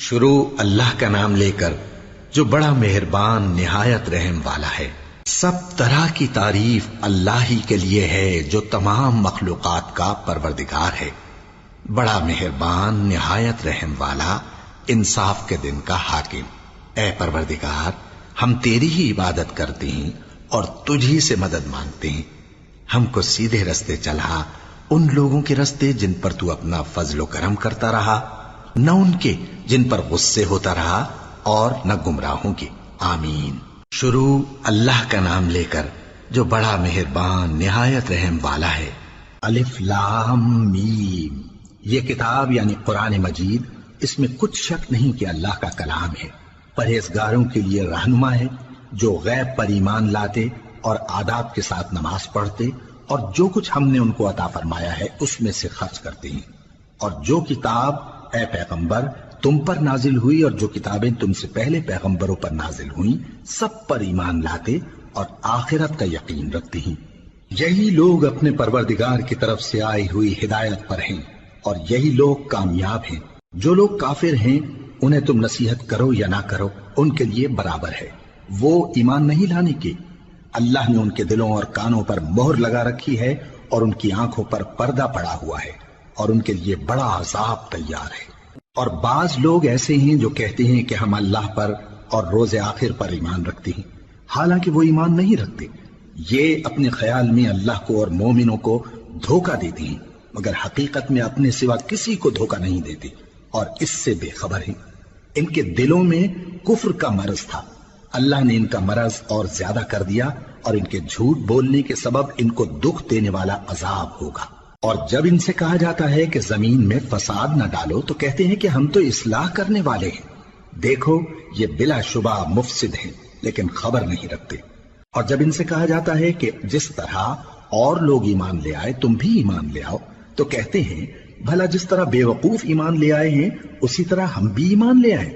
شروع اللہ کا نام لے کر جو بڑا مہربان نہایت رحم والا ہے۔ سب طرح کی تعریف اللہ ہی کے لیے ہے جو تمام مخلوقات کا پروردگار ہے، بڑا مہربان نہایت رحم والا، انصاف کے دن کا حاکم۔ اے پروردگار، ہم تیری ہی عبادت کرتے ہیں اور تجھی سے مدد مانگتے ہیں۔ ہم کو سیدھے رستے چلا، ان لوگوں کے رستے جن پر تو اپنا فضل و کرم کرتا رہا، نہ ان کے جن پر غصے ہوتا رہا اور نہ گمراہوں کے۔ آمین۔ شروع اللہ کا نام لے کر جو بڑا مہربان نہایت رحم والا ہے۔ الف لام میم۔ یہ کتاب یعنی قرآن مجید، اس میں کچھ شک نہیں کہ اللہ کا کلام ہے، پرہیزگاروں کے لیے رہنما ہے، جو غیب پر ایمان لاتے اور آداب کے ساتھ نماز پڑھتے اور جو کچھ ہم نے ان کو عطا فرمایا ہے اس میں سے خرچ کرتے ہیں، اور جو کتاب اے پیغمبر تم پر نازل ہوئی اور جو کتابیں تم سے پہلے پیغمبروں پر نازل ہوئیں سب پر ایمان لاتے اور آخرت کا یقین رکھتے ہیں۔ یہی لوگ اپنے پروردگار کی طرف سے آئی ہوئی ہدایت پر ہیں اور یہی لوگ کامیاب ہیں۔ جو لوگ کافر ہیں انہیں تم نصیحت کرو یا نہ کرو ان کے لیے برابر ہے، وہ ایمان نہیں لانے کے۔ اللہ نے ان کے دلوں اور کانوں پر مہر لگا رکھی ہے اور ان کی آنکھوں پر پردہ پڑا ہوا ہے اور ان کے لیے بڑا عذاب تیار ہے۔ اور بعض لوگ ایسے ہیں جو کہتے ہیں کہ ہم اللہ پر اور روز آخر پر ایمان رکھتے ہیں، حالانکہ وہ ایمان نہیں رکھتے۔ یہ اپنے خیال میں اللہ کو اور مومنوں کو دھوکہ دیتے ہیں، مگر حقیقت میں اپنے سوا کسی کو دھوکہ نہیں دیتے اور اس سے بے خبر ہیں۔ ان کے دلوں میں کفر کا مرض تھا، اللہ نے ان کا مرض اور زیادہ کر دیا اور ان کے جھوٹ بولنے کے سبب ان کو دکھ دینے والا عذاب ہوگا۔ اور جب ان سے کہا جاتا ہے کہ زمین میں فساد نہ ڈالو تو کہتے ہیں کہ ہم تو اصلاح کرنے والے ہیں۔ دیکھو یہ بلا شبہ مفسد ہیں لیکن خبر نہیں رکھتے۔ اور جب ان سے کہا جاتا ہے کہ جس طرح اور لوگ ایمان لے آئے تم بھی ایمان لے آؤ تو کہتے ہیں بھلا جس طرح بے وقوف ایمان لے آئے ہیں اسی طرح ہم بھی ایمان لے آئیں۔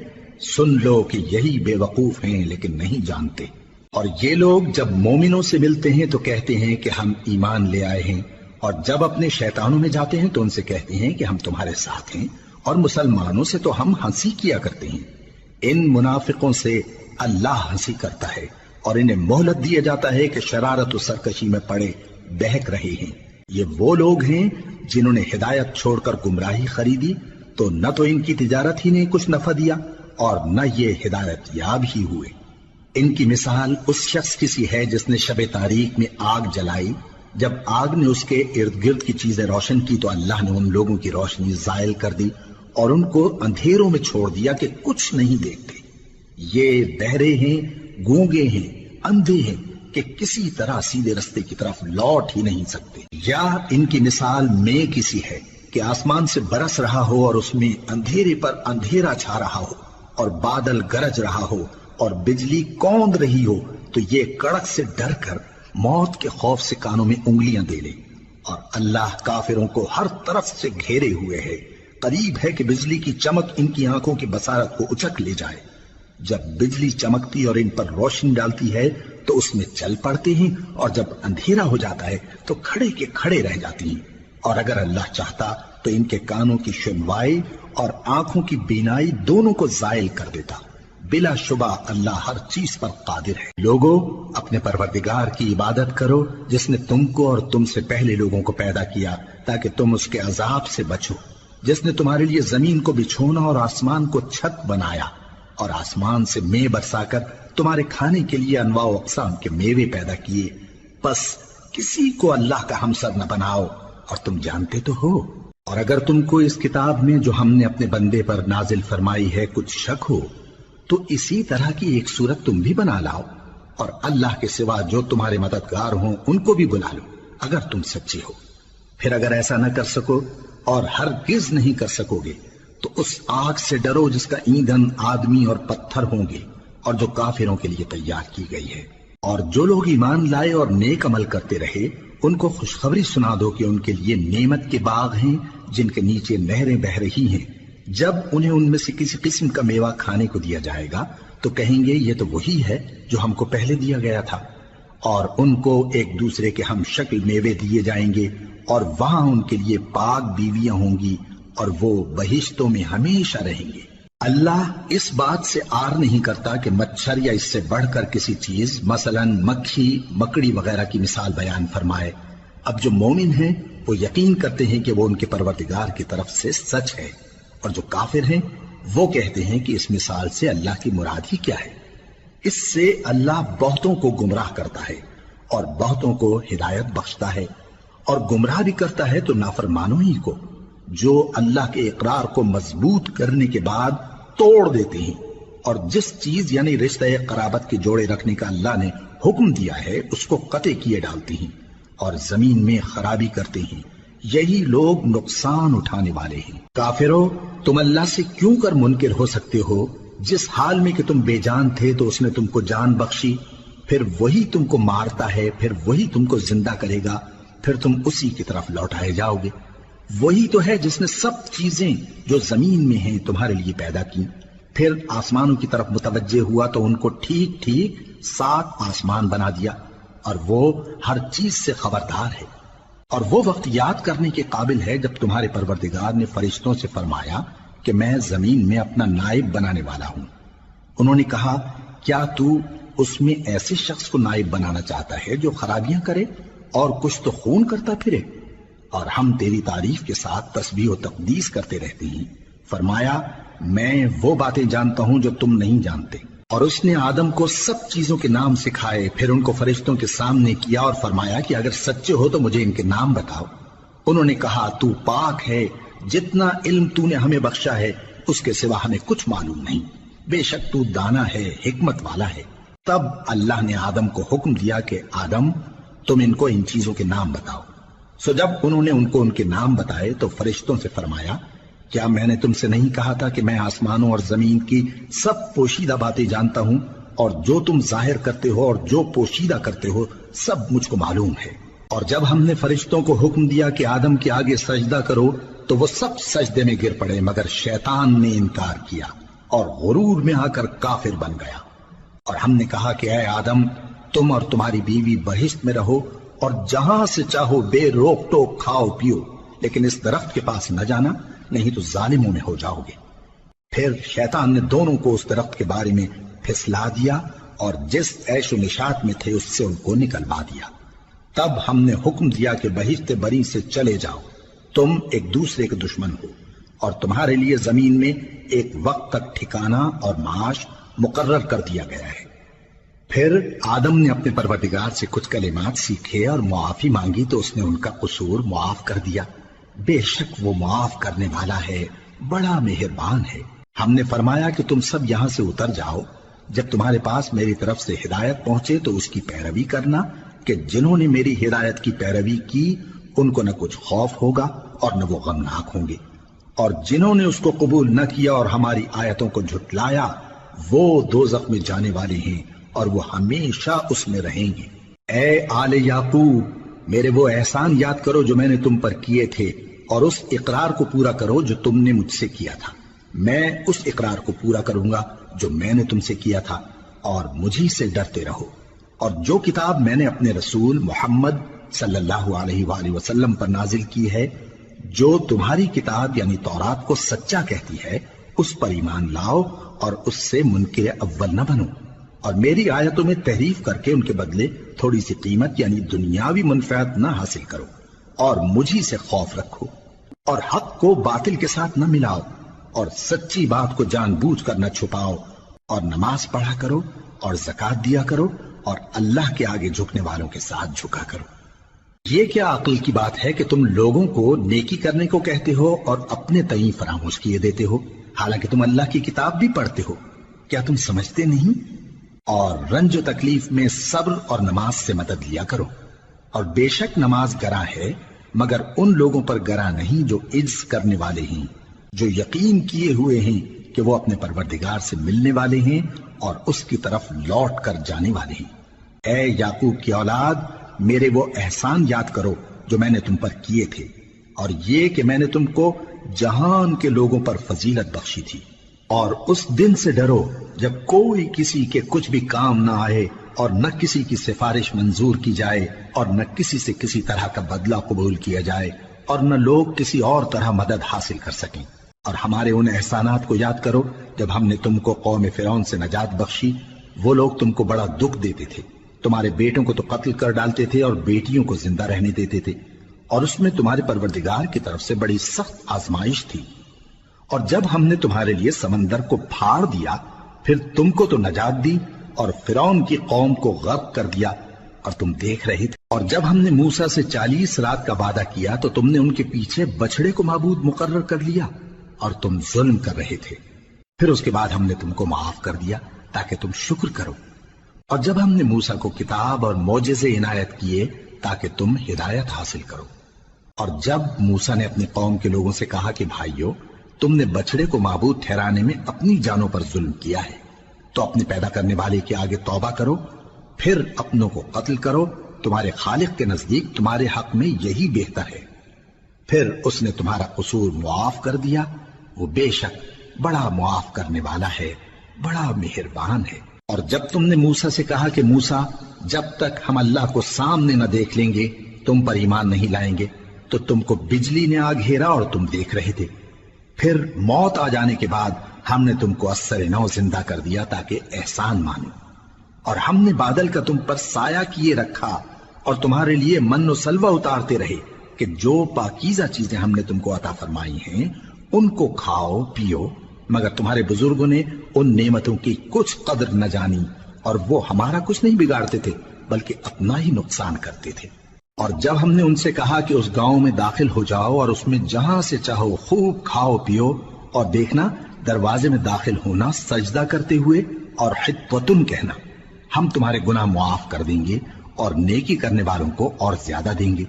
سن لو کہ یہی بے وقوف ہیں لیکن نہیں جانتے۔ اور یہ لوگ جب مومنوں سے ملتے ہیں تو کہتے ہیں کہ ہم ایمان لے آئے ہیں، اور جب اپنے شیطانوں میں جاتے ہیں تو ان سے کہتے ہیں کہ ہم تمہارے ساتھ ہیں، اور مسلمانوں سے تو ہم ہنسی کیا کرتے ہیں۔ ان منافقوں سے اللہ ہنسی کرتا ہے اور انہیں مہلت دیا جاتا ہے کہ شرارت و سرکشی میں پڑے بہک رہے ہیں۔ یہ وہ لوگ ہیں جنہوں نے ہدایت چھوڑ کر گمراہی خریدی تو نہ تو ان کی تجارت ہی نے کچھ نفع دیا اور نہ یہ ہدایت یاب ہی ہوئے۔ ان کی مثال اس شخص کی سی ہے جس نے شب تاریک میں آگ جلائی، جب آگ نے اس کے ارد گرد کی چیزیں روشن کی تو اللہ نے ان لوگوں کی روشنی زائل کر دی اور ان کو اندھیروں میں چھوڑ دیا کہ کچھ نہیں دیکھتے۔ یہ بہرے ہیں، گونگے ہیں، اندھے ہیں کہ کسی طرح سیدھے رستے کی طرف لوٹ ہی نہیں سکتے۔ یا ان کی مثال میں کسی ہے کہ آسمان سے برس رہا ہو اور اس میں اندھیرے پر اندھیرا چھا رہا ہو اور بادل گرج رہا ہو اور بجلی کوند رہی ہو تو یہ کڑک سے ڈر کر موت کے خوف سے کانوں میں انگلیاں دے لے۔ اور اللہ کافروں کو ہر طرف سے گھیرے ہوئے ہے، قریب ہے کہ بجلی کی چمک ان کی آنکھوں کی بصارت کو اچک لے جائے۔ جب بجلی چمکتی اور ان پر روشنی ڈالتی ہے تو اس میں چل پڑتے ہیں، اور جب اندھیرا ہو جاتا ہے تو کھڑے کے کھڑے رہ جاتی ہیں۔ اور اگر اللہ چاہتا تو ان کے کانوں کی سنوائی اور آنکھوں کی بینائی دونوں کو زائل کر دیتا۔ بلا شبہ اللہ ہر چیز پر قادر ہے۔ لوگو اپنے پروردگار کی عبادت کرو جس نے تم کو اور تم سے پہلے لوگوں کو پیدا کیا تاکہ تم اس کے عذاب سے بچو، جس نے تمہارے لیے زمین کو بچھونا اور آسمان کو چھت بنایا اور آسمان سے مے برسا کر تمہارے کھانے کے لیے انواع و اقسام کے میوے پیدا کیے۔ بس کسی کو اللہ کا ہمسر نہ بناؤ اور تم جانتے تو ہو۔ اور اگر تم کو اس کتاب میں جو ہم نے اپنے بندے پر نازل فرمائی ہے کچھ شک ہو تو اسی طرح کی ایک صورت تم بھی بنا لاؤ، اور اللہ کے سوا جو تمہارے مددگار ہوں ان کو بھی بلا لو اگر تم سچے ہو۔ پھر اگر ایسا نہ کر سکو اور ہرگز نہیں کر سکو گے تو اس آگ سے ڈرو جس کا ایندھن آدمی اور پتھر ہوں گے اور جو کافروں کے لیے تیار کی گئی ہے۔ اور جو لوگ ایمان لائے اور نیک عمل کرتے رہے ان کو خوشخبری سنا دو کہ ان کے لیے نعمت کے باغ ہیں جن کے نیچے نہریں بہہ رہی ہیں۔ جب انہیں ان میں سے کسی قسم کا میوہ کھانے کو دیا جائے گا تو کہیں گے یہ تو وہی ہے جو ہم کو پہلے دیا گیا تھا، اور ان کو ایک دوسرے کے ہم شکل میوے دیے جائیں گے اور وہاں ان کے لیے پاک بیویاں ہوں گی اور وہ بہشتوں میں ہمیشہ رہیں گے۔ اللہ اس بات سے آر نہیں کرتا کہ مچھر یا اس سے بڑھ کر کسی چیز مثلاً مکھی مکڑی وغیرہ کی مثال بیان فرمائے۔ اب جو مومن ہیں وہ یقین کرتے ہیں کہ وہ ان کے پروردگار کی طرف سے سچ ہے، اور جو کافر ہیں وہ کہتے ہیں کہ اس مثال سے اللہ کی مراد ہی کیا ہے۔ اس سے اللہ بہتوں کو گمراہ کرتا ہے اور بہتوں کو ہدایت بخشتا ہے، اور گمراہ بھی کرتا ہے تو نافرمانوں ہی کو، جو اللہ کے اقرار کو مضبوط کرنے کے بعد توڑ دیتے ہیں، اور جس چیز یعنی رشتہ قرابت کے جوڑے رکھنے کا اللہ نے حکم دیا ہے اس کو قطع کیے ڈالتے ہیں اور زمین میں خرابی کرتے ہیں۔ یہی لوگ نقصان اٹھانے والے ہیں۔ کافرو، تم اللہ سے کیوں کر منکر ہو سکتے ہو؟ جس حال میں کہ تم بے جان تھے تو اس نے تم کو جان بخشی، پھر وہی تم کو مارتا ہے، پھر وہی تم کو زندہ کرے گا، پھر تم اسی کی طرف لوٹائے جاؤ گے۔ وہی تو ہے جس نے سب چیزیں جو زمین میں ہیں تمہارے لیے پیدا کی، پھر آسمانوں کی طرف متوجہ ہوا تو ان کو ٹھیک ٹھیک 7 آسمان بنا دیا، اور وہ ہر چیز سے خبردار ہے۔ اور وہ وقت یاد کرنے کے قابل ہے جب تمہارے پروردگار نے فرشتوں سے فرمایا کہ میں زمین میں اپنا نائب بنانے والا ہوں۔ انہوں نے کہا، کیا تو اس میں ایسے شخص کو نائب بنانا چاہتا ہے جو خرابیاں کرے اور کچھ تو خون کرتا پھرے؟ اور ہم تیری تعریف کے ساتھ تسبیح و تقدیس کرتے رہتے ہیں۔ فرمایا، میں وہ باتیں جانتا ہوں جو تم نہیں جانتے۔ اور اس نے آدم کو سب چیزوں کے نام سکھائے، پھر ان کو فرشتوں کے سامنے کیا اور فرمایا کہ اگر سچے ہو تو مجھے ان کے نام بتاؤ۔ انہوں نے کہا، تو پاک ہے، جتنا علم تو نے ہمیں بخشا ہے اس کے سوا ہمیں کچھ معلوم نہیں، بے شک تو دانا ہے، حکمت والا ہے۔ تب اللہ نے آدم کو حکم دیا کہ آدم، تم ان کو ان چیزوں کے نام بتاؤ۔ سو جب انہوں نے ان کو ان کے نام بتائے تو فرشتوں سے فرمایا، کیا میں نے تم سے نہیں کہا تھا کہ میں آسمانوں اور زمین کی سب پوشیدہ باتیں جانتا ہوں، اور جو تم ظاہر کرتے ہو اور جو پوشیدہ کرتے ہو سب مجھ کو معلوم ہے۔ اور جب ہم نے فرشتوں کو حکم دیا کہ آدم کے آگے سجدہ کرو تو وہ سب سجدے میں گر پڑے، مگر شیطان نے انکار کیا اور غرور میں آ کر کافر بن گیا۔ اور ہم نے کہا کہ اے آدم، تم اور تمہاری بیوی بہشت میں رہو اور جہاں سے چاہو بے روک ٹوک کھاؤ پیو، لیکن اس درخت کے پاس نہ جانا، نہیں تو ظالموں میں ہو جاؤ گے۔ پھر شیطان نے دونوں کو اس درخت کے بارے میں پھسلا دیا اور جس عیش و نشاط میں تھے اس سے ان کو نکلوا دیا۔ تب ہم نے حکم دیا کہ بہشت بری سے چلے جاؤ، تم ایک دوسرے کے دشمن ہو، اور تمہارے لیے زمین میں ایک وقت تک ٹھکانہ اور معاش مقرر کر دیا گیا ہے۔ پھر آدم نے اپنے پروردگار سے کچھ کلمات سیکھے اور معافی مانگی تو اس نے ان کا قصور معاف کر دیا۔ بے شک وہ معاف کرنے والا ہے، بڑا مہربان ہے۔ ہم نے فرمایا کہ تم سب یہاں سے اتر جاؤ، جب تمہارے پاس میری طرف سے ہدایت پہنچے تو اس کی پیروی کرنا، کہ جنہوں نے میری ہدایت کی پیروی کی ان کو نہ کچھ خوف ہوگا اور نہ وہ غمناک ہوں گے، اور جنہوں نے اس کو قبول نہ کیا اور ہماری آیتوں کو جھٹلایا وہ دوزخ میں جانے والے ہیں اور وہ ہمیشہ اس میں رہیں گے۔ اے آل یعقوب، میرے وہ احسان یاد کرو جو میں نے تم پر کیے تھے، اور اس اقرار کو پورا کرو جو تم نے مجھ سے کیا تھا۔ میں اس اقرار کو پورا کروں گا جو میں نے تم سے کیا تھا، اور مجھی سے ڈرتے رہو۔ اور جو کتاب میں نے اپنے رسول محمد صلی اللہ علیہ وآلہ وسلم پر نازل کی ہے، جو تمہاری کتاب یعنی تورات کو سچا کہتی ہے، اس پر ایمان لاؤ اور اس سے منکر اول نہ بنو، اور میری آیتوں میں تحریف کر کے ان کے بدلے تھوڑی سی قیمت یعنی دنیاوی منفعت نہ حاصل کرو، اور مجھی سے خوف رکھو، اور حق کو باطل کے ساتھ نہ ملاؤ، اور سچی بات کو جان بوجھ کر نہ چھپاؤ، اور نماز پڑھا کرو اور زکوٰۃ دیا کرو، اور اللہ کے آگے جھکنے والوں کے ساتھ جھکا کرو۔ یہ کیا عقل کی بات ہے کہ تم لوگوں کو نیکی کرنے کو کہتے ہو اور اپنے تئیں فراموش کیے دیتے ہو، حالانکہ تم اللہ کی کتاب بھی پڑھتے ہو؟ کیا تم سمجھتے نہیں؟ اور رنج و تکلیف میں صبر اور نماز سے مدد لیا کرو، اور بے شک نماز گراں ہے، مگر ان لوگوں پر گراں نہیں جو عجز کرنے والے ہیں، جو یقین کیے ہوئے ہیں کہ وہ اپنے پروردگار سے ملنے والے ہیں اور اس کی طرف لوٹ کر جانے والے ہیں۔ اے یعقوب کی اولاد، میرے وہ احسان یاد کرو جو میں نے تم پر کیے تھے، اور یہ کہ میں نے تم کو جہان کے لوگوں پر فضیلت بخشی تھی۔ اور اس دن سے ڈرو جب کوئی کسی کے کچھ بھی کام نہ آئے، اور نہ کسی کی سفارش منظور کی جائے، اور نہ کسی سے کسی طرح کا بدلہ قبول کیا جائے، اور نہ لوگ کسی اور طرح مدد حاصل کر سکیں۔ اور ہمارے ان احسانات کو یاد کرو جب ہم نے تم کو قوم فرعون سے نجات بخشی۔ وہ لوگ تم کو بڑا دکھ دیتے تھے، تمہارے بیٹوں کو تو قتل کر ڈالتے تھے اور بیٹیوں کو زندہ رہنے دیتے تھے، اور اس میں تمہارے پروردگار کی طرف سے بڑی سخت آزمائش تھی۔ اور جب ہم نے تمہارے لیے سمندر کو پھاڑ دیا، پھر تم کو تو نجات دی اور فرعون کی قوم کو غرق کر دیا، اور تم دیکھ رہے تھے۔ اور جب ہم نے موسیٰ سے 40 رات کا وعدہ کیا تو تم نے ان کے پیچھے بچڑے کو معبود مقرر کر لیا اور تم ظلم کر رہے تھے۔ پھر اس کے بعد ہم نے تم کو معاف کر دیا تاکہ تم شکر کرو۔ اور جب ہم نے موسیٰ کو کتاب اور معجزے عنایت کیے تاکہ تم ہدایت حاصل کرو۔ اور جب موسیٰ نے اپنی قوم کے لوگوں سے کہا کہ بھائیو، تم نے بچڑے کو معبود ٹھہرانے میں اپنی جانوں پر ظلم کیا ہے، تو اپنے پیدا کرنے والے کے آگے توبہ کرو، پھر اپنوں کو قتل کرو، تمہارے خالق کے نزدیک تمہارے حق میں یہی بہتر ہے۔ پھر اس نے تمہارا قصور معاف کر دیا، وہ بے شک بڑا معاف کرنے والا ہے، بڑا مہربان ہے۔ اور جب تم نے موسیٰ سے کہا کہ موسیٰ، جب تک ہم اللہ کو سامنے نہ دیکھ لیں گے تم پر ایمان نہیں لائیں گے، تو تم کو بجلی نے آ گھیرا اور تم دیکھ رہے تھے۔ پھر موت آ جانے کے بعد ہم نے تم کو اثر نو زندہ کر دیا تاکہ احسان مانو۔ اور ہم نے بادل کا تم پر سایہ کیے رکھا اور تمہارے لیے من و سلوہ اتارتے رہے کہ جو پاکیزہ چیزیں ہم نے تم کو عطا فرمائی ہیں ان کو کھاؤ پیو، مگر تمہارے بزرگوں نے ان نعمتوں کی کچھ قدر نہ جانی، اور وہ ہمارا کچھ نہیں بگاڑتے تھے بلکہ اپنا ہی نقصان کرتے تھے۔ اور جب ہم نے ان سے کہا کہ اس گاؤں میں داخل ہو جاؤ اور اس میں جہاں سے چاہو خوب کھاؤ پیو، اور دیکھنا دروازے میں داخل ہونا سجدہ کرتے ہوئے اور حطوتن کہنا، ہم تمہارے گناہ معاف کر دیں گے اور نیکی کرنے والوں کو اور زیادہ دیں گے۔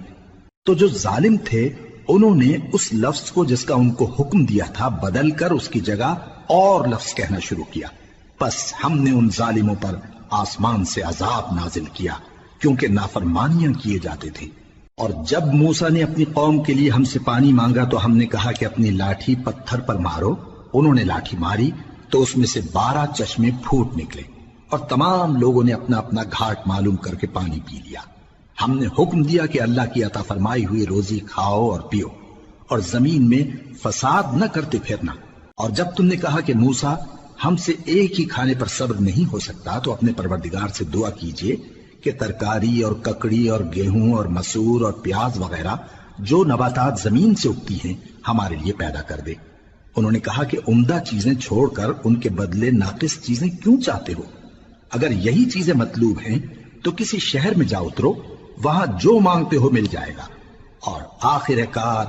تو جو ظالم تھے انہوں نے اس لفظ کو جس کا ان کو حکم دیا تھا بدل کر اس کی جگہ اور لفظ کہنا شروع کیا، پس ہم نے ان ظالموں پر آسمان سے عذاب نازل کیا کیونکہ نافرمانیاں کیے جاتے تھے۔ اور جب موسیٰ نے اپنی قوم کے لیے ہم سے پانی مانگا تو ہم نے کہا کہ اپنی لاٹھی پتھر پر مارو۔ انہوں نے لاٹھی ماری تو اس میں سے 12 چشمے پھوٹ نکلے، اور تمام لوگوں نے اپنا اپنا گھاٹ معلوم کر کے پانی پی لیا۔ ہم نے حکم دیا کہ اللہ کی عطا فرمائی ہوئی روزی کھاؤ اور پیو، اور زمین میں فساد نہ کرتے پھرنا۔ اور جب تم نے کہا کہ موسیٰ، ہم سے ایک ہی کھانے پر صبر نہیں ہو سکتا، تو اپنے پروردگار سے دعا کیجئے کہ ترکاری اور ککڑی اور گیہوں اور مسور اور پیاز وغیرہ جو نباتات زمین سے اگتی ہیں ہمارے لیے پیدا کر دے۔ انہوں نے کہا کہ عمدہ چیزیں چھوڑ کر ان کے بدلے ناقص چیزیں کیوں چاہتے ہو؟ اگر یہی چیزیں مطلوب ہیں تو کسی شہر میں جا اترو، وہاں جو مانگتے ہو مل جائے گا۔ اور آخر کار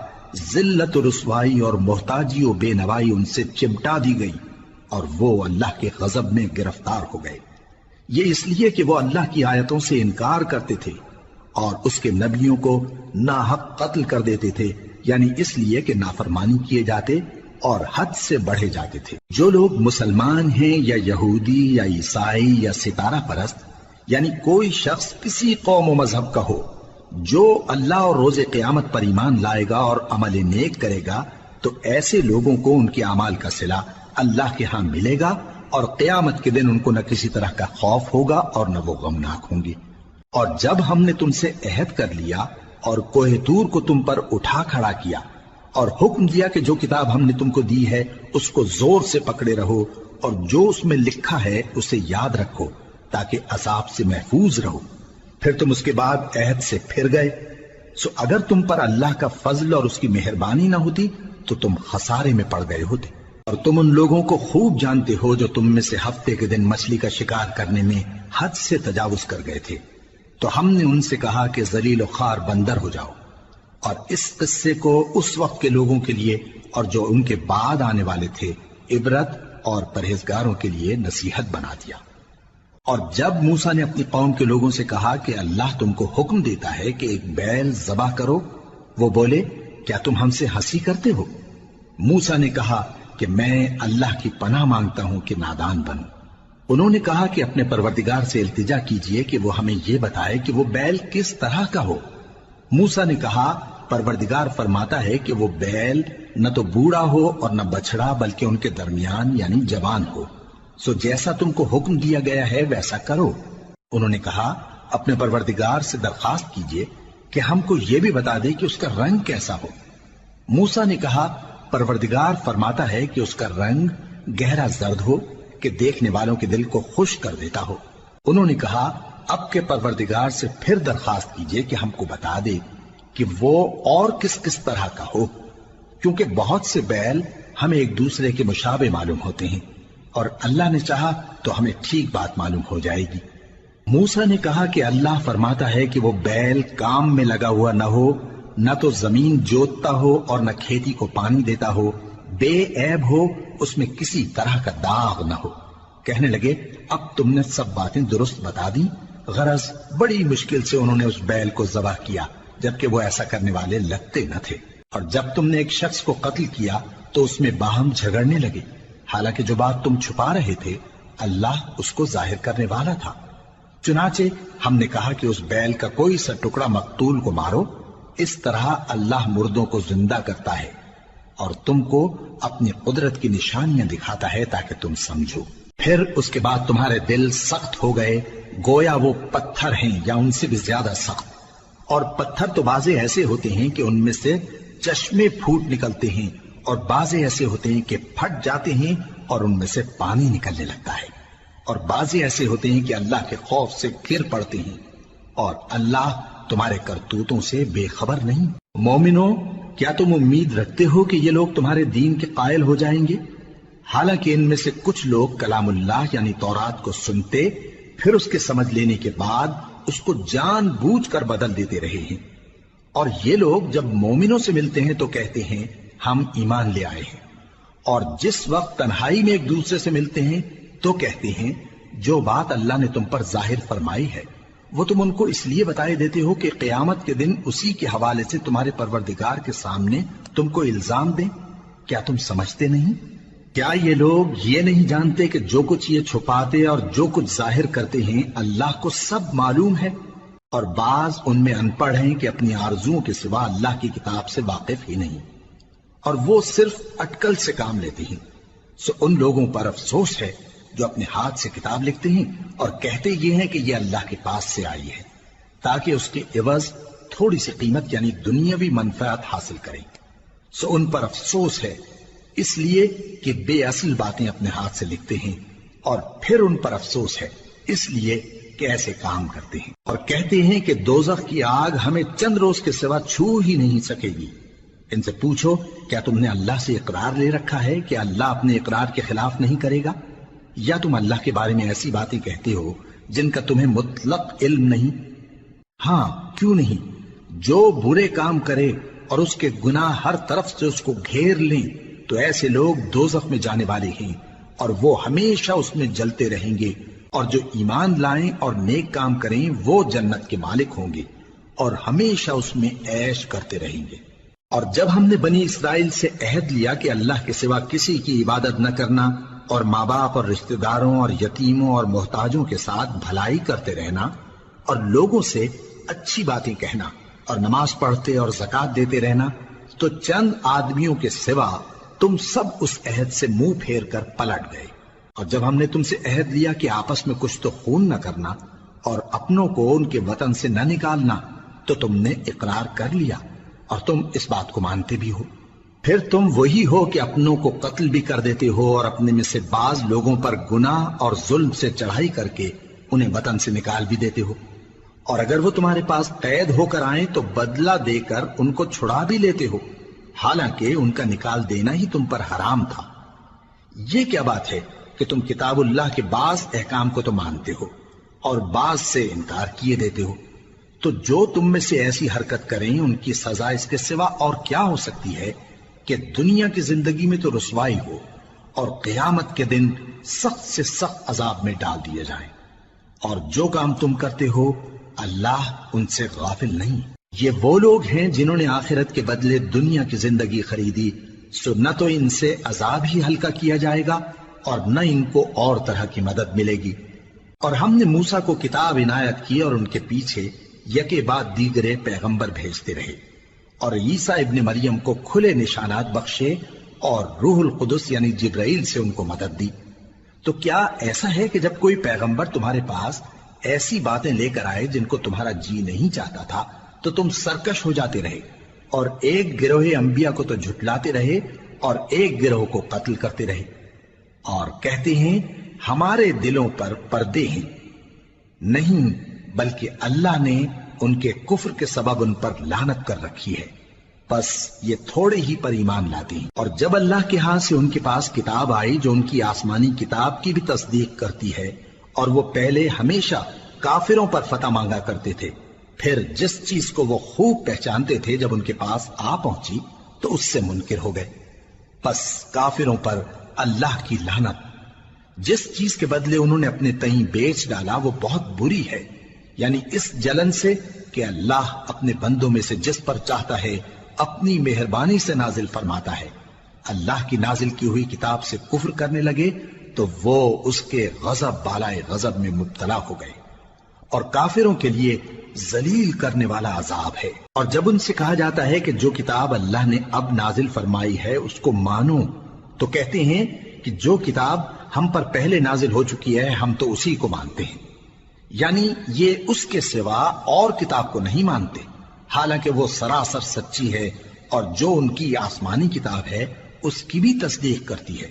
ذلت و رسوائی اور محتاجی و بے نوائی ان سے چمٹا دی گئی، اور وہ اللہ کے غضب میں گرفتار ہو گئے۔ یہ اس لیے کہ وہ اللہ کی آیتوں سے انکار کرتے تھے اور اس کے نبیوں کو ناحق قتل کر دیتے تھے، یعنی اس لیے کہ نافرمانی کیے جاتے اور حد سے بڑھے جاتے تھے۔ جو لوگ مسلمان ہیں یا یہودی یا عیسائی یا ستارہ پرست، یعنی کوئی شخص کسی قوم و مذہب کا ہو، جو اللہ اور روز قیامت پر ایمان لائے گا اور عمل نیک کرے گا، تو ایسے لوگوں کو ان کے اعمال کا صلہ اللہ کے ہاں ملے گا، اور قیامت کے دن ان کو نہ کسی طرح کا خوف ہوگا اور نہ وہ غمناک ہوں گے۔ اور جب ہم نے تم سے عہد کر لیا اور کوہ طور کو تم پر اٹھا کھڑا کیا اور حکم دیا کہ جو کتاب ہم نے تم کو دی ہے اس کو زور سے پکڑے رہو، اور جو اس میں لکھا ہے اسے یاد رکھو تاکہ عذاب سے محفوظ رہو، پھر تم اس کے بعد عہد سے پھر گئے، سو اگر تم پر اللہ کا فضل اور اس کی مہربانی نہ ہوتی تو تم خسارے میں پڑ گئے ہوتے۔ اور تم ان لوگوں کو خوب جانتے ہو جو تم میں سے ہفتے کے دن مچھلی کا شکار کرنے میں حد سے تجاوز کر گئے تھے، تو ہم نے ان سے کہا کہ ذلیل و خوار بندر ہو جاؤ، اور اس قصے کو اس وقت کے لوگوں کے لیے اور جو ان کے بعد آنے والے تھے عبرت اور پرہیزگاروں کے لیے نصیحت بنا دیا۔ اور جب موسیٰ نے اپنی قوم کے لوگوں سے کہا کہ اللہ تم کو حکم دیتا ہے کہ ایک بیل ذبح کرو، وہ بولے کیا تم ہم سے ہنسی کرتے ہو؟ موسیٰ نے کہا کہ میں اللہ کی پناہ مانگتا ہوں کہ نادان بنوں۔ انہوں نے کہا کہ اپنے پروردگار سے التجا کیجئے کہ وہ ہمیں یہ بتائے کہ وہ بیل کس طرح کا ہو۔ موسیٰ نے کہا پروردگار فرماتا ہے کہ وہ بیل نہ تو بوڑھا ہو اور نہ بچڑا بلکہ ان کے درمیان یعنی جوان ہو، سو جیسا تم کو حکم دیا گیا ہے ویسا کرو۔ انہوں نے کہا اپنے پروردگار سے درخواست کیجئے کہ ہم کو یہ بھی بتا دے کہ اس کا رنگ کیسا ہو۔ موسیٰ نے کہا پروردگار فرماتا ہے کہ اس کا رنگ گہرا زرد ہو کہ دیکھنے والوں کے دل کو خوش کر دیتا ہو۔ انہوں نے کہا اب کے پروردگار سے پھر درخواست کیجئے کہ ہم کو بتا دے کہ وہ اور کس کس طرح کا ہو، کیونکہ بہت سے بیل ہمیں ایک دوسرے کے مشابہ معلوم ہوتے ہیں، اور اللہ نے چاہا تو ہمیں ٹھیک بات معلوم ہو جائے گی۔ موسیٰ نے کہا کہ اللہ فرماتا ہے کہ وہ بیل کام میں لگا ہوا نہ ہو، نہ تو زمین جوتتا ہو اور نہ کھیتی کو پانی دیتا ہو، بے عیب ہو، اس میں کسی طرح کا داغ نہ ہو۔ کہنے لگے اب تم نے سب باتیں درست بتا دی، غرض بڑی مشکل سے انہوں نے اس بیل کو ذبح کیا، جبکہ وہ ایسا کرنے والے لگتے نہ تھے۔ اور جب تم نے ایک شخص کو قتل کیا تو اس میں باہم جھگڑنے لگے، حالانکہ جو بات تم چھپا رہے تھے اللہ اس کو ظاہر کرنے والا تھا۔ چنانچہ ہم نے کہا کہ اس بیل کا کوئی سا ٹکڑا مقتول کو مارو، اس طرح اللہ مردوں کو زندہ کرتا ہے اور تم کو اپنی قدرت کی نشانیاں دکھاتا ہے تاکہ تم سمجھو۔ پھر اس کے بعد تمہارے دل سخت ہو گئے، گویا وہ پتھر ہیں یا ان سے بھی زیادہ سخت۔ اور پتھر تو بعضے ایسے ہوتے ہیں کہ ان میں سے چشمے پھوٹ نکلتے ہیں، اور بعضے ایسے ہوتے ہیں کہ پھٹ جاتے ہیں اور ان میں سے پانی نکلنے لگتا ہے، اور بعضے ایسے ہوتے ہیں کہ اللہ کے خوف سے گر پڑتے ہیں، اور اللہ تمہارے کرتوتوں سے بے خبر نہیں۔ مومنو، کیا تم امید رکھتے ہو کہ یہ لوگ تمہارے دین کے قائل ہو جائیں گے؟ حالانکہ ان میں سے کچھ لوگ کلام اللہ یعنی تورات کو سنتے، پھر اس کے سمجھ لینے کے بعد اس کو جان بوجھ کر بدل دیتے رہے ہیں، اور یہ لوگ جب مومنوں سے ملتے ہیں تو کہتے ہیں ہم ایمان لے آئے ہیں، اور جس وقت تنہائی میں ایک دوسرے سے ملتے ہیں تو کہتے ہیں جو بات اللہ نے تم پر ظاہر فرمائی ہے وہ تم ان کو اس لیے بتائے دیتے ہو کہ قیامت کے دن اسی کے حوالے سے تمہارے پروردگار کے سامنے تم کو الزام دیں۔ کیا تم سمجھتے نہیں؟ کیا یہ لوگ یہ نہیں جانتے کہ جو کچھ یہ چھپاتے اور جو کچھ ظاہر کرتے ہیں اللہ کو سب معلوم ہے؟ اور بعض ان میں ان پڑھ ہیں کہ اپنی آرزوؤں کے سوا اللہ کی کتاب سے واقف ہی نہیں، اور وہ صرف اٹکل سے کام لیتے ہیں۔ سو ان لوگوں پر افسوس ہے جو اپنے ہاتھ سے کتاب لکھتے ہیں اور کہتے یہ ہیں کہ یہ اللہ کے پاس سے آئی ہے، تاکہ اس کے عوض تھوڑی سی قیمت یعنی دنیاوی منفعت حاصل کریں۔ سو ان پر افسوس ہے اس لیے کہ بے اصل باتیں اپنے ہاتھ سے لکھتے ہیں، اور پھر ان پر افسوس ہے اس لیے کہ ایسے کام کرتے ہیں، اور کہتے ہیں کہ دوزخ کی آگ ہمیں چند روز کے سوا چھو ہی نہیں سکے گی۔ ان سے پوچھو کیا تم نے اللہ سے اقرار لے رکھا ہے کہ اللہ اپنے اقرار کے خلاف نہیں کرے گا؟ یا تم اللہ کے بارے میں ایسی باتیں کہتے ہو جن کا تمہیں مطلق علم نہیں؟ ہاں کیوں نہیں، جو برے کام کرے اور اس کے گناہ ہر طرف سے اس کو گھیر لیں تو ایسے لوگ دوزخ میں جانے والے ہیں، اور وہ ہمیشہ اس میں جلتے رہیں گے، اور جو ایمان لائیں اور نیک کام کریں وہ جنت کے مالک ہوں گے اور ہمیشہ اس میں عیش کرتے رہیں گے۔ اور جب ہم نے بنی اسرائیل سے عہد لیا کہ اللہ کے سوا کسی کی عبادت نہ کرنا، اور ماں باپ اور رشتہ داروں اور یتیموں اور محتاجوں کے ساتھ بھلائی کرتے رہنا، اور لوگوں سے اچھی باتیں کہنا، اور نماز پڑھتے اور زکوٰۃ دیتے رہنا، تو چند آدمیوں کے سوا تم سب اس عہد سے منہ پھیر کر پلٹ گئے۔ اور جب ہم نے تم سے عہد لیا کہ آپس میں کچھ تو خون نہ کرنا اور اپنوں کو ان کے وطن سے نہ نکالنا، تو تم نے اقرار کر لیا اور تم اس بات کو مانتے بھی ہو۔ پھر تم وہی ہو کہ اپنوں کو قتل بھی کر دیتے ہو اور اپنے میں سے بعض لوگوں پر گناہ اور ظلم سے چڑھائی کر کے انہیں وطن سے نکال بھی دیتے ہو، اور اگر وہ تمہارے پاس قید ہو کر آئیں تو بدلہ دے کر ان کو چھڑا بھی لیتے ہو، حالانکہ ان کا نکال دینا ہی تم پر حرام تھا۔ یہ کیا بات ہے کہ تم کتاب اللہ کے بعض احکام کو تو مانتے ہو اور بعض سے انکار کیے دیتے ہو؟ تو جو تم میں سے ایسی حرکت کریں ان کی سزا اس کے سوا اور کیا ہو سکتی ہے کہ دنیا کی زندگی میں تو رسوائی ہو اور قیامت کے دن سخت سے سخت عذاب میں ڈال دیے جائیں۔ اور جو کام تم کرتے ہو اللہ ان سے غافل نہیں۔ یہ وہ لوگ ہیں جنہوں نے آخرت کے بدلے دنیا کی زندگی خریدی، سو نہ تو ان سے عذاب ہی ہلکا کیا جائے گا اور نہ ان کو اور طرح کی مدد ملے گی۔ اور ہم نے موسیٰ کو کتاب عنایت کی اور ان کے پیچھے یکے بعد دیگرے پیغمبر بھیجتے رہے، اور عیسیٰ ابن مریم کو کھلے نشانات بخشے اور روح القدس یعنی جبرائیل سے ان کو مدد دی۔ تو کیا ایسا ہے کہ جب کوئی پیغمبر تمہارے پاس ایسی باتیں لے کر آئے جن کو تمہارا جی نہیں چاہتا تھا تو تم سرکش ہو جاتے رہے، اور ایک گروہ انبیاء کو تو جھٹلاتے رہے اور ایک گروہ کو قتل کرتے رہے، اور کہتے ہیں ہمارے دلوں پر پردے ہیں، نہیں بلکہ اللہ نے ان کے کفر کے سبب ان پر لعنت کر رکھی ہے، بس یہ تھوڑے ہی پر ایمان لاتے ہیں۔ اور جب اللہ کے ہاں سے ان کے پاس کتاب آئی جو ان کی آسمانی کتاب کی بھی تصدیق کرتی ہے، اور وہ پہلے ہمیشہ کافروں پر فتح مانگا کرتے تھے، پھر جس چیز کو وہ خوب پہچانتے تھے جب ان کے پاس آ پہنچی تو اس سے منکر ہو گئے، بس کافروں پر اللہ کی لعنت۔ جس چیز کے بدلے انہوں نے اپنے تئیں بیچ ڈالا وہ بہت بری ہے، یعنی اس جلن سے کہ اللہ اپنے بندوں میں سے جس پر چاہتا ہے اپنی مہربانی سے نازل فرماتا ہے۔ اللہ کی نازل کی ہوئی کتاب سے کفر کرنے لگے تو وہ اس کے غضب بالائے غضب میں مبتلا ہو گئے، اور کافروں کے لیے ذلیل کرنے والا عذاب ہے۔ اور جب ان سے کہا جاتا ہے کہ جو کتاب اللہ نے اب نازل فرمائی ہے اس کو مانو، تو کہتے ہیں کہ جو کتاب ہم پر پہلے نازل ہو چکی ہے ہم تو اسی کو مانتے ہیں، یعنی یہ اس کے سوا اور کتاب کو نہیں مانتے، حالانکہ وہ سراسر سچی ہے، اور جو ان کی آسمانی کتاب ہے اس کی بھی تصدیق کرتی ہے۔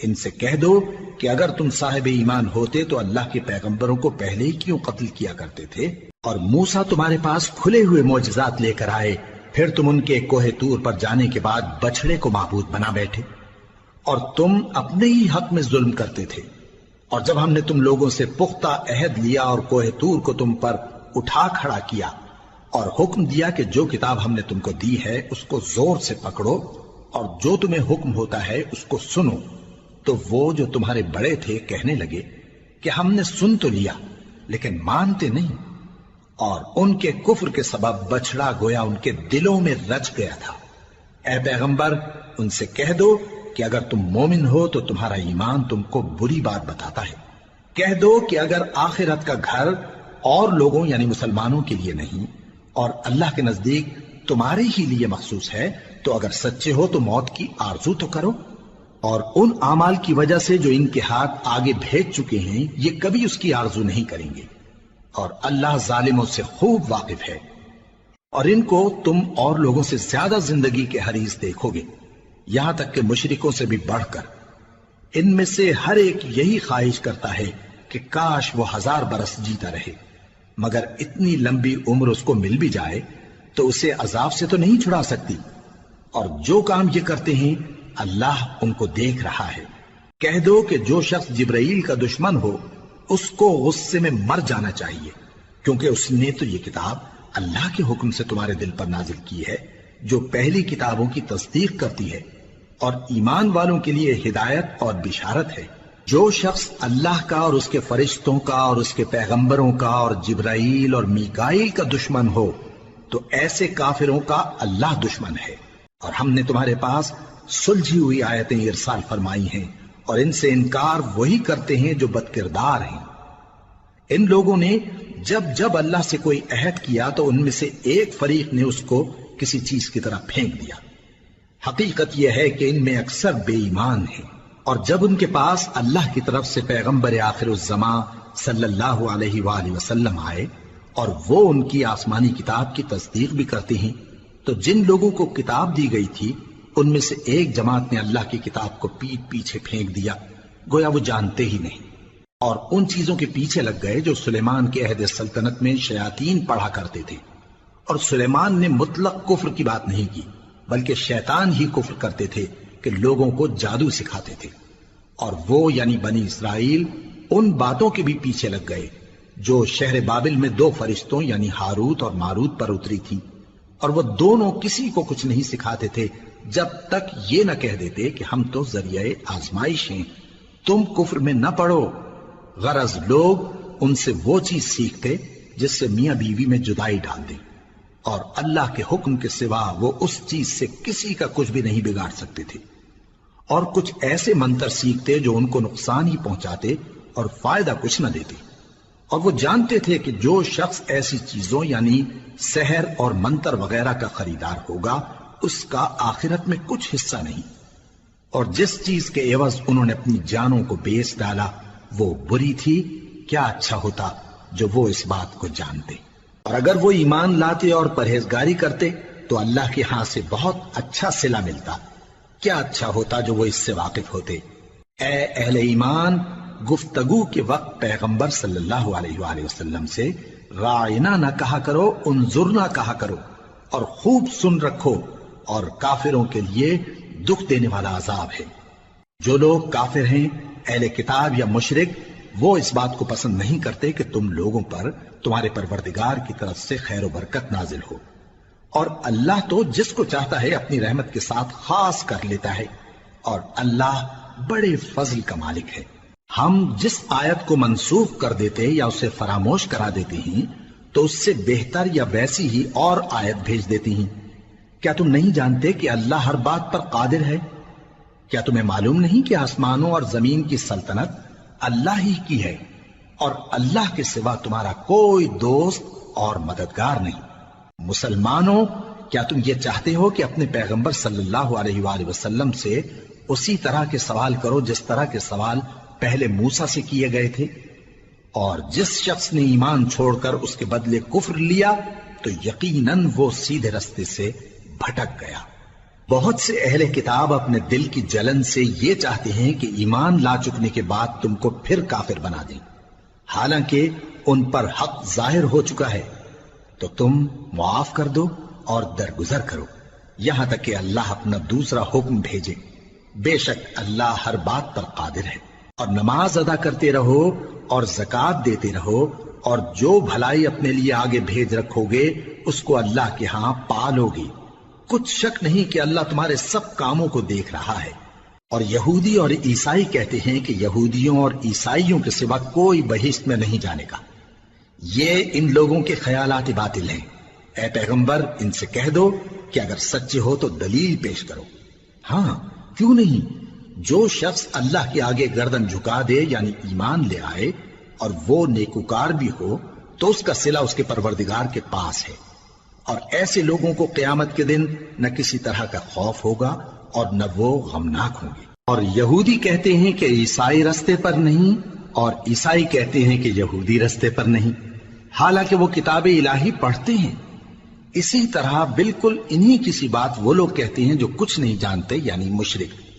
ان سے کہہ دو کہ اگر تم صاحب ایمان ہوتے تو اللہ کے پیغمبروں کو پہلے ہی کیوں قتل کیا کرتے تھے؟ اور موسیٰ تمہارے پاس کھلے ہوئے معجزات لے کر آئے، پھر تم ان کے کوہ طور پر جانے کے بعد بچڑے کو معبود بنا بیٹھے، اور تم اپنے ہی حق میں ظلم کرتے تھے۔ اور جب ہم نے تم لوگوں سے پختہ عہد لیا اور کوہ طور کو تم پر اٹھا کھڑا کیا، اور حکم دیا کہ جو کتاب ہم نے تم کو دی ہے اس کو زور سے پکڑو، اور جو تمہیں حکم ہوتا ہے اس کو سنو، تو وہ جو تمہارے بڑے تھے کہنے لگے کہ ہم نے سن تو لیا لیکن مانتے نہیں، اور ان کے کفر کے سبب بچڑا گویا ان کے دلوں میں رچ گیا تھا۔ اے پیغمبر ان سے کہہ دو کہ اگر تم مومن ہو تو تمہارا ایمان تم کو بری بات بتاتا ہے۔ کہہ دو کہ اگر آخرت کا گھر اور لوگوں یعنی مسلمانوں کے لیے نہیں اور اللہ کے نزدیک تمہارے ہی لیے مخصوص ہے تو اگر سچے ہو تو موت کی آرزو تو کرو، اور ان اعمال کی وجہ سے جو ان کے ہاتھ آگے بھیج چکے ہیں یہ کبھی اس کی آرزو نہیں کریں گے، اور اللہ ظالموں سے خوب واقف ہے۔ اور ان کو تم اور لوگوں سے زیادہ زندگی کے حریص دیکھو گے، یہاں تک کہ مشرکوں سے بھی بڑھ کر۔ ان میں سے ہر ایک یہی خواہش کرتا ہے کہ کاش وہ 1000 برس جیتا رہے، مگر اتنی لمبی عمر اس کو مل بھی جائے تو اسے عذاب سے تو نہیں چھڑا سکتی، اور جو کام یہ کرتے ہیں اللہ ان کو دیکھ رہا ہے۔ کہہ دو کہ جو شخص جبرائیل کا دشمن ہو اس کو غصے میں مر جانا چاہیے، کیونکہ اس نے تو یہ کتاب اللہ کے حکم سے تمہارے دل پر نازل کی ہے جو پہلی کتابوں کی تصدیق کرتی ہے، اور ایمان والوں کے لیے ہدایت اور بشارت ہے۔ جو شخص اللہ کا اور اس کے فرشتوں کا اور اس کے پیغمبروں کا اور جبرائیل اور میکائیل کا دشمن ہو تو ایسے کافروں کا اللہ دشمن ہے۔ اور ہم نے تمہارے پاس سلجھی ہوئی آیتیں ارسال فرمائی ہیں، اور ان سے انکار وہی کرتے ہیں جو بد کردار ہیں۔ ان لوگوں نے جب جب اللہ سے کوئی عہد کیا تو ان میں سے ایک فریق نے اس کو کسی چیز کی طرح پھینک دیا۔ حقیقت یہ ہے کہ ان میں اکثر بے ایمان ہیں، اور جب ان کے پاس اللہ کی طرف سے پیغمبر آخر الزمان صلی اللہ علیہ وآلہ وسلم آئے اور وہ ان کی آسمانی کتاب کی تصدیق بھی کرتے ہیں، تو جن لوگوں کو کتاب دی گئی تھی ان میں سے ایک جماعت نے اللہ کی کتاب کو پیٹ پیچھے پھینک دیا، گویا وہ جانتے ہی نہیں، اور ان چیزوں کے پیچھے لگ گئے جو سلیمان کے عہد سلطنت میں شیاطین پڑھا کرتے تھے۔ اور سلیمان نے مطلق کفر کی بات نہیں کی، بلکہ شیطان ہی کفر کرتے تھے کہ لوگوں کو جادو سکھاتے تھے، اور وہ یعنی بنی اسرائیل ان باتوں کے بھی پیچھے لگ گئے جو شہر بابل میں 2 فرشتوں یعنی ہاروت اور ماروت پر اتری تھی، اور وہ دونوں کسی کو کچھ نہیں سکھاتے تھے جب تک یہ نہ کہہ دیتے کہ ہم تو ذریعہ آزمائش ہیں، تم کفر میں نہ پڑو۔ غرض لوگ ان سے وہ چیز سیکھتے جس سے میاں بیوی میں جدائی ڈال دیں، اور اللہ کے حکم کے سوا وہ اس چیز سے کسی کا کچھ بھی نہیں بگاڑ سکتے تھے، اور کچھ ایسے منتر سیکھتے جو ان کو نقصان ہی پہنچاتے اور فائدہ کچھ نہ دیتے۔ اور وہ جانتے تھے کہ جو شخص ایسی چیزوں یعنی سحر اور منتر وغیرہ کا خریدار ہوگا اس کا آخرت میں کچھ حصہ نہیں، اور جس چیز کے عوض انہوں نے اپنی جانوں کو بیچ ڈالا وہ بری تھی، کیا اچھا ہوتا جو وہ اس بات کو جانتے۔ اور اگر وہ ایمان لاتے اور پرہیزگاری کرتے تو اللہ کے ہاں سے بہت اچھا صلہ ملتا، کیا اچھا ہوتا جو وہ اس سے واقف ہوتے۔ اے اہل ایمان، گفتگو کے وقت پیغمبر صلی اللہ علیہ وآلہ وسلم سے رائنا نہ کہا کرو، انظرنا کہا کرو، اور خوب سن رکھو، اور کافروں کے لیے دکھ دینے والا عذاب ہے۔ جو لوگ کافر ہیں، اہل کتاب یا مشرک، وہ اس بات کو پسند نہیں کرتے کہ تم لوگوں پر تمہارے پروردگار کی طرف سے خیر و برکت نازل ہو، اور اللہ تو جس کو چاہتا ہے اپنی رحمت کے ساتھ خاص کر لیتا ہے، اور اللہ بڑے فضل کا مالک ہے۔ ہم جس آیت کو منسوخ کر دیتے یا اسے فراموش کرا دیتے ہیں تو اس سے بہتر یا ویسی ہی اور آیت بھیج دیتی ہیں۔ کیا تم نہیں جانتے کہ اللہ ہر بات پر قادر ہے؟ کیا تمہیں معلوم نہیں کہ آسمانوں اور زمین کی سلطنت اللہ ہی کی ہے، اور اللہ کے سوا تمہارا کوئی دوست اور مددگار نہیں؟ مسلمانوں، کیا تم یہ چاہتے ہو کہ اپنے پیغمبر صلی اللہ علیہ وآلہ وسلم سے اسی طرح کے سوال کرو جس طرح کے سوال پہلے موسیٰ سے کیے گئے تھے؟ اور جس شخص نے ایمان چھوڑ کر اس کے بدلے کفر لیا تو یقیناً وہ سیدھے رستے سے بھٹک گیا۔ بہت سے اہل کتاب اپنے دل کی جلن سے یہ چاہتے ہیں کہ ایمان لا چکنے کے بعد تم کو پھر کافر بنا دیں، حالانکہ ان پر حق ظاہر ہو چکا ہے۔ تو تم معاف کر دو اور درگزر کرو یہاں تک کہ اللہ اپنا دوسرا حکم بھیجے۔ بے شک اللہ ہر بات پر قادر ہے۔ اور نماز ادا کرتے رہو اور زکوٰۃ دیتے رہو، اور جو بھلائی اپنے لیے آگے بھیج رکھو گے اس کو اللہ کے ہاں پالو گے۔ کچھ شک نہیں کہ اللہ تمہارے سب کاموں کو دیکھ رہا ہے۔ اور یہودی اور عیسائی کہتے ہیں کہ یہودیوں اور عیسائیوں کے سوا کوئی بہشت میں نہیں جانے کا۔ یہ ان لوگوں کے خیالات باطل ہیں۔ اے پیغمبر، ان سے کہہ دو کہ اگر سچے ہو تو دلیل پیش کرو۔ ہاں، کیوں نہیں؟ جو شخص اللہ کے آگے گردن جھکا دے، یعنی ایمان لے آئے، اور وہ نیکوکار بھی ہو، تو اس کا صلہ اس کے پروردگار کے پاس ہے۔ اور ایسے لوگوں کو قیامت کے دن نہ کسی طرح کا خوف ہوگا اور نہ وہ غمناک ہوں گے۔ اور یہودی کہتے ہیں کہ عیسائی رستے پر نہیں، اور عیسائی کہتے ہیں کہ یہودی رستے پر نہیں، حالانکہ وہ کتاب الہی پڑھتے ہیں۔ اسی طرح بالکل انہی کسی بات وہ لوگ کہتے ہیں جو کچھ نہیں جانتے، یعنی مشرک۔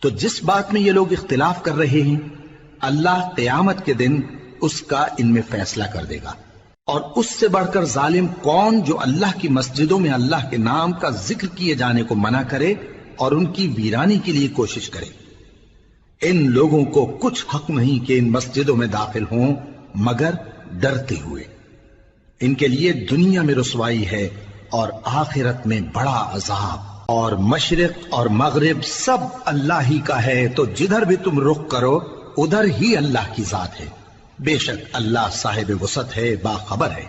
تو جس بات میں یہ لوگ اختلاف کر رہے ہیں، اللہ قیامت کے دن اس کا ان میں فیصلہ کر دے گا۔ اور اس سے بڑھ کر ظالم کون جو اللہ کی مسجدوں میں اللہ کے نام کا ذکر کیے جانے کو منع کرے اور ان کی ویرانی کے لیے کوشش کرے۔ ان لوگوں کو کچھ حق نہیں کہ ان مسجدوں میں داخل ہوں مگر ڈرتے ہوئے۔ ان کے لیے دنیا میں رسوائی ہے اور آخرت میں بڑا عذاب۔ اور مشرق اور مغرب سب اللہ ہی کا ہے، تو جدھر بھی تم رخ کرو ادھر ہی اللہ کی ذات ہے۔ بے شک اللہ صاحب وسعت ہے، باخبر ہے۔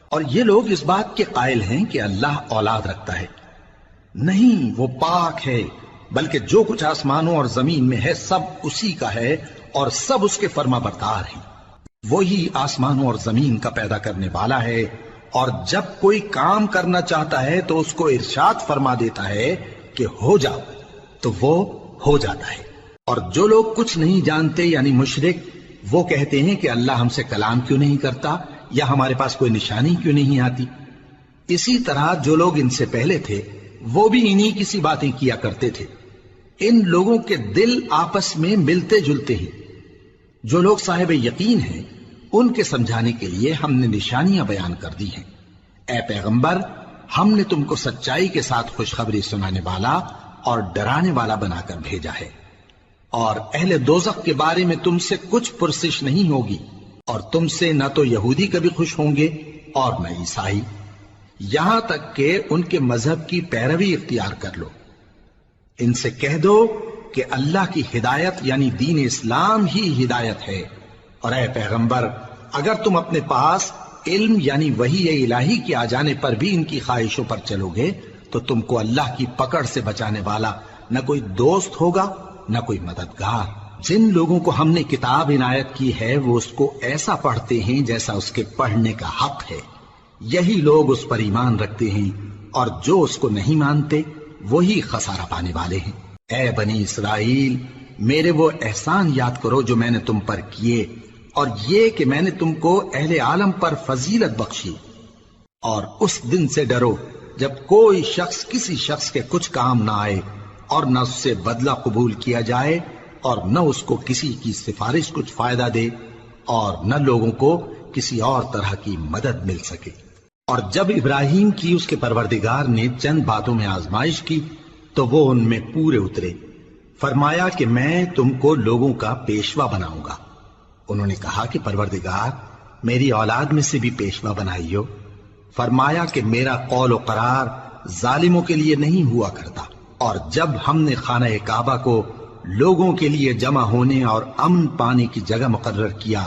اور یہ لوگ اس بات کے قائل ہیں کہ اللہ اولاد رکھتا ہے۔ نہیں، وہ پاک ہے، بلکہ جو کچھ آسمانوں اور زمین میں ہے سب اسی کا ہے، اور سب اس کے فرما بردار ہیں۔ وہی آسمانوں اور زمین کا پیدا کرنے والا ہے، اور جب کوئی کام کرنا چاہتا ہے تو اس کو ارشاد فرما دیتا ہے کہ ہو جاؤ، تو وہ ہو جاتا ہے۔ اور جو لوگ کچھ نہیں جانتے یعنی مشرک، وہ کہتے ہیں کہ اللہ ہم سے کلام کیوں نہیں کرتا، یا ہمارے پاس کوئی نشانی کیوں نہیں آتی۔ اسی طرح جو لوگ ان سے پہلے تھے وہ بھی انہی کسی باتیں کیا کرتے تھے۔ ان لوگوں کے دل آپس میں ملتے جلتے ہیں۔ جو لوگ صاحب یقین ہیں ان کے سمجھانے کے لیے ہم نے نشانیاں بیان کر دی ہیں۔ اے پیغمبر، ہم نے تم کو سچائی کے ساتھ خوشخبری سنانے والا اور ڈرانے والا بنا کر بھیجا ہے۔ اور اہل دوزخ کے بارے میں تم سے کچھ پرسش نہیں ہوگی، اور تم سے نہ تو یہودی کبھی خوش ہوں گے اور نہ عیسائی، یہاں تک کہ ان کے مذہب کی پیروی اختیار کر لو۔ ان سے کہہ دو کہ اللہ کی ہدایت یعنی دین اسلام ہی ہدایت ہے۔ اور اے پیغمبر، اگر تم اپنے پاس علم یعنی وحی الہی کے آ جانے پر بھی ان کی خواہشوں پر چلو گے تو تم کو اللہ کی پکڑ سے بچانے والا نہ کوئی دوست ہوگا نہ کوئی مددگار۔ جن لوگوں کو ہم نے کتاب عنایت کی ہے وہ اس کو ایسا پڑھتے ہیں جیسا اس کے پڑھنے کا حق ہے، یہی لوگ اس پر ایمان رکھتے ہیں، اور جو اس کو نہیں مانتے وہی خسارہ پانے والے ہیں۔ اے بنی اسرائیل، میرے وہ احسان یاد کرو جو میں نے تم پر کیے، اور یہ کہ میں نے تم کو اہل عالم پر فضیلت بخشی۔ اور اس دن سے ڈرو جب کوئی شخص کسی شخص کے کچھ کام نہ آئے، اور نہ اس سے بدلہ قبول کیا جائے اور نہ اس کو کسی کی سفارش کچھ فائدہ دے اور نہ لوگوں کو کسی اور طرح کی مدد مل سکے۔ اور جب ابراہیم کی اس کے پروردگار نے چند باتوں میں آزمائش کی تو وہ ان میں پورے اترے۔ فرمایا کہ میں تم کو لوگوں کا پیشوا بناؤں گا۔ انہوں نے کہا کہ پروردگار میری اولاد میں سے بھی پیشوا بنائیو۔ فرمایا کہ میرا قول و قرار ظالموں کے لیے نہیں ہوا کرتا۔ اور جب ہم نے خانہ کعبہ کو لوگوں کے لیے جمع ہونے اور امن پانے کی جگہ مقرر کیا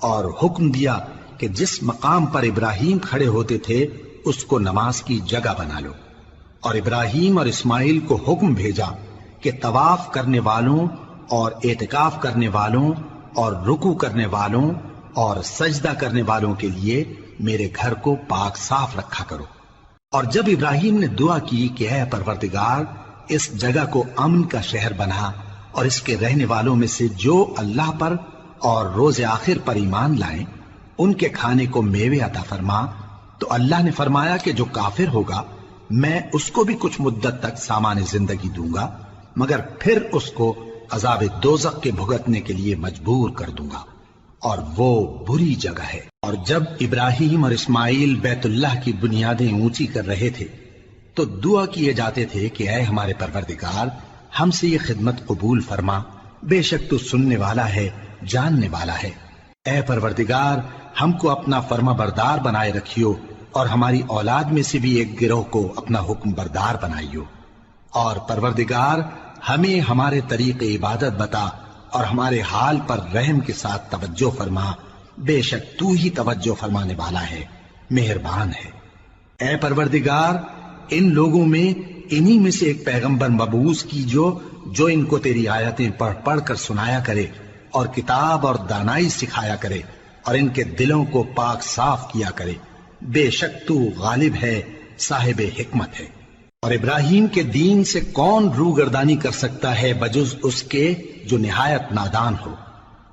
اور حکم دیا کہ جس مقام پر ابراہیم کھڑے ہوتے تھے اس کو نماز کی جگہ بنا لو، اور ابراہیم اور اسماعیل کو حکم بھیجا کہ طواف کرنے والوں اور اعتکاف کرنے والوں اور رکوع کرنے والوں اور سجدہ کرنے والوں کے لیے میرے گھر کو پاک صاف رکھا کرو۔ اور جب ابراہیم نے دعا کی کہ اے پروردگار اس جگہ کو امن کا شہر بنا اور اس کے رہنے والوں میں سے جو اللہ پر اور روز آخر پر ایمان لائیں ان کے کھانے کو میوے عطا فرما، تو اللہ نے فرمایا کہ جو کافر ہوگا میں اس کو بھی کچھ مدت تک سامان زندگی دوں گا، مگر پھر اس کو عذاب دوزخ کے بھگتنے کے لیے مجبور کر دوں گا، اور وہ بری جگہ ہے۔ اور جب ابراہیم اور اسماعیل بیت اللہ کی بنیادیں اونچی کر رہے تھے تو دعا کیے جاتے تھے کہ اے ہمارے پروردگار ہم سے یہ خدمت قبول فرما، بے شک تو سننے والا ہے، جاننے والا ہے۔ اے پروردگار ہم کو اپنا فرما بردار بنائے رکھیو اور ہماری اولاد میں سے بھی ایک گروہ کو اپنا حکم بردار بنائیو، اور پروردگار ہمیں ہمارے طریق عبادت بتا اور ہمارے حال پر رحم کے ساتھ توجہ فرما، بے شک تو ہی توجہ فرمانے والا ہے، مہربان ہے۔ اے پروردگار ان لوگوں میں انہی میں سے ایک پیغمبر مبعوث کیجو جو ان کو تیری آیتیں پڑھ پڑھ کر سنایا کرے اور کتاب اور دانائی سکھایا کرے اور ان کے دلوں کو پاک صاف کیا کرے، بے شک تو غالب ہے، صاحب حکمت ہے۔ اور ابراہیم کے دین سے کون روگردانی کر سکتا ہے بجز اس کے جو نہایت نادان ہو،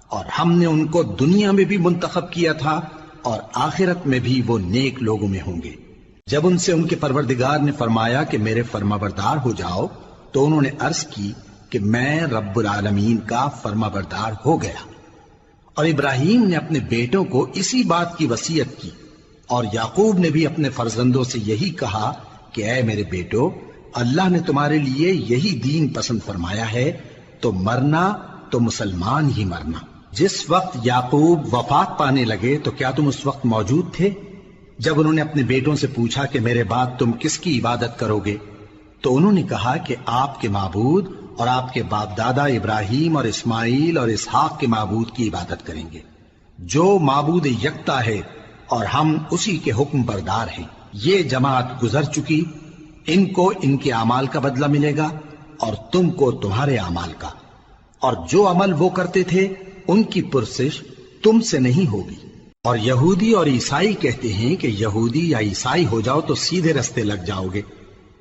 اور ہم نے ان کو دنیا میں بھی منتخب کیا تھا اور آخرت میں بھی وہ نیک لوگوں میں ہوں گے۔ جب ان سے ان کے پروردگار نے فرمایا کہ میرے فرما بردار ہو جاؤ تو انہوں نے عرض کی کہ میں رب العالمین کا فرما بردار ہو گیا۔ اور ابراہیم نے اپنے بیٹوں کو اسی بات کی وصیت کی، اور یعقوب نے بھی اپنے فرزندوں سے یہی کہا کہ اے میرے بیٹو، اللہ نے تمہارے لیے یہی دین پسند فرمایا ہے، تو مرنا تو مسلمان ہی مرنا۔ جس وقت یعقوب وفات پانے لگے تو کیا تم اس وقت موجود تھے جب انہوں نے اپنے بیٹوں سے پوچھا کہ میرے بعد تم کس کی عبادت کرو گے؟ تو انہوں نے کہا کہ آپ کے معبود اور آپ کے باپ دادا ابراہیم اور اسماعیل اور اسحاق کے معبود کی عبادت کریں گے، جو معبود یکتا ہے اور ہم اسی کے حکم بردار ہیں۔ یہ جماعت گزر چکی، ان کو ان کے اعمال کا بدلہ ملے گا اور تم کو تمہارے اعمال کا، اور جو عمل وہ کرتے تھے ان کی پرسش تم سے نہیں ہوگی۔ اور یہودی اور عیسائی کہتے ہیں کہ یہودی یا عیسائی ہو جاؤ تو سیدھے رستے لگ جاؤ گے۔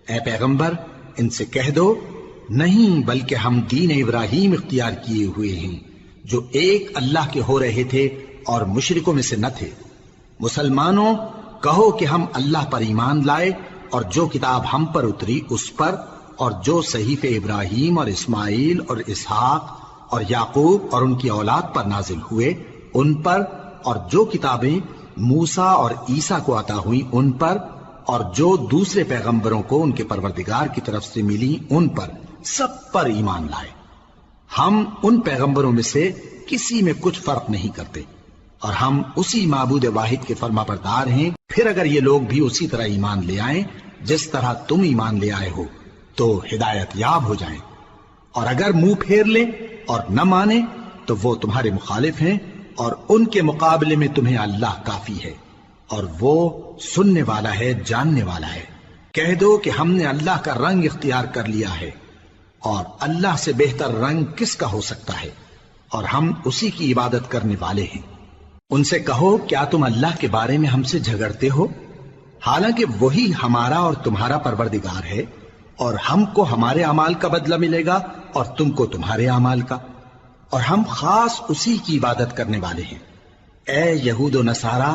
اے پیغمبر ان سے کہہ دو نہیں، بلکہ ہم دین ابراہیم اختیار کیے ہوئے ہیں جو ایک اللہ کے ہو رہے تھے اور مشرکوں میں سے نہ تھے۔ مسلمانوں کہو کہ ہم اللہ پر ایمان لائے اور جو کتاب ہم پر اتری اس پر، اور جو صحیفے ابراہیم اور اسماعیل اور اسحاق اور یعقوب اور ان کی اولاد پر نازل ہوئے ان پر، اور جو کتابیں موسیٰ اور عیسیٰ کو عطا ہوئیں ان پر، اور جو دوسرے پیغمبروں کو ان کے پروردگار کی طرف سے ملی ان پر، سب پر ایمان لائے۔ ہم ان پیغمبروں میں سے کسی میں کچھ فرق نہیں کرتے، اور ہم اسی معبود واحد کے فرما بردار ہیں۔ پھر اگر یہ لوگ بھی اسی طرح ایمان لے آئیں جس طرح تم ایمان لے آئے ہو تو ہدایت یاب ہو جائیں، اور اگر منہ پھیر لیں اور نہ مانیں تو وہ تمہارے مخالف ہیں، اور ان کے مقابلے میں تمہیں اللہ کافی ہے، اور وہ سننے والا ہے، جاننے والا ہے۔ کہہ دو کہ ہم نے اللہ کا رنگ اختیار کر لیا ہے، اور اللہ سے بہتر رنگ کس کا ہو سکتا ہے، اور ہم اسی کی عبادت کرنے والے ہیں۔ ان سے کہو کیا تم اللہ کے بارے میں ہم سے جھگڑتے ہو، حالانکہ وہی ہمارا اور تمہارا پروردگار ہے، اور ہم کو ہمارے اعمال کا بدلہ ملے گا اور تم کو تمہارے اعمال کا، اور ہم خاص اسی کی عبادت کرنے والے ہیں۔ اے یہود و نصارہ،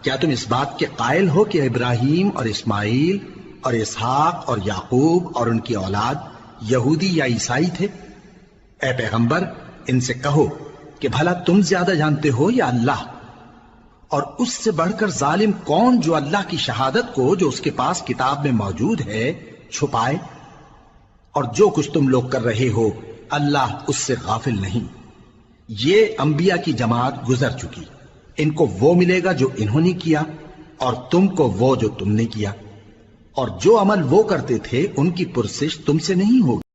کیا تم اس بات کے قائل ہو کہ ابراہیم اور اسماعیل اور اسحاق اور یعقوب اور ان کی اولاد یہودی یا عیسائی تھے؟ اے پیغمبر ان سے کہو کہ بھلا تم زیادہ جانتے ہو یا اللہ؟ اور اس سے بڑھ کر ظالم کون جو اللہ کی شہادت کو جو اس کے پاس کتاب میں موجود ہے چھپائے؟ اور جو کچھ تم لوگ کر رہے ہو اللہ اس سے غافل نہیں۔ یہ انبیاء کی جماعت گزر چکی، ان کو وہ ملے گا جو انہوں نے کیا اور تم کو وہ جو تم نے کیا، اور جو عمل وہ کرتے تھے ان کی پرسش تم سے نہیں ہوگی۔